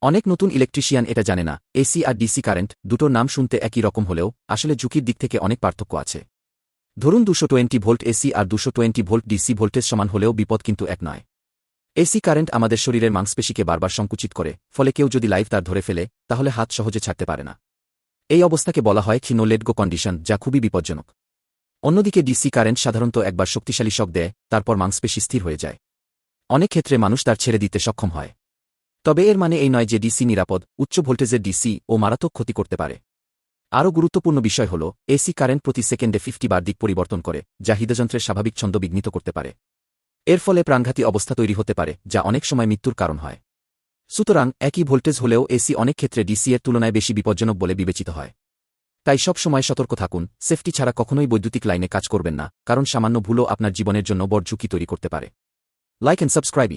অনেক নতুন ইলেকট্রিশিয়ান এটা জানে না, এসি আর ডিসি কারেন্ট দুটোর নাম শুনতে একই রকম হলেও আসলে ঝুঁকির দিক থেকে অনেক পার্থক্য আছে। ধরুন 220 ভোল্ট এসি আর 220 ভোল্ট ডিসি ভোল্টেজ সমান হলেও বিপদ কিন্তু এক নয়। এসি কারেন্ট আমাদের শরীরের মাংসপেশিকে বারবার সংকুচিত করে, ফলে কেউ যদি লাইভ তার ধরে ফেলে তাহলে হাত সহজে ছাড়তে পারে না। এই অবস্থাকে বলা হয় ক্ষীণ লেট গো কন্ডিশন, যা খুবই বিপজ্জনক। অন্যদিকে ডিসি কারেন্ট সাধারণত একবার শক্তিশালী শক দেয়, তারপর মাংসপেশি স্থির হয়ে যায়। অনেক ক্ষেত্রে মানুষ তার ছেড়ে দিতে সক্ষম হয়। তবে এর মানে এই নয় যে ডিসি নিরাপদ। উচ্চ ভোল্টেজের ডিসি ও মারাত্মক ক্ষতি করতে পারে। আরও গুরুত্বপূর্ণ বিষয় হল, এসি কারেন্ট প্রতি সেকেন্ডে 50 বার দিক পরিবর্তন করে, যা হৃদযন্ত্রের স্বাভাবিক ছন্দ বিঘ্নিত করতে পারে। এর ফলে প্রাণঘাতী অবস্থা তৈরি হতে পারে, যা অনেক সময় মৃত্যুর কারণ হয়। সুতরাং একই ভোল্টেজ হলেও এসি অনেক ক্ষেত্রে ডিসি এর তুলনায় বেশি বিপজ্জনক বলে বিবেচিত হয়। তাই সব সময় সতর্ক থাকুন, সেফটি ছাড়া কখনোই বৈদ্যুতিক লাইনে কাজ করবেন না, কারণ সামান্য ভুলও আপনার জীবনের জন্য বড় ঝুঁকি তৈরি করতে পারে। Like and subscribe.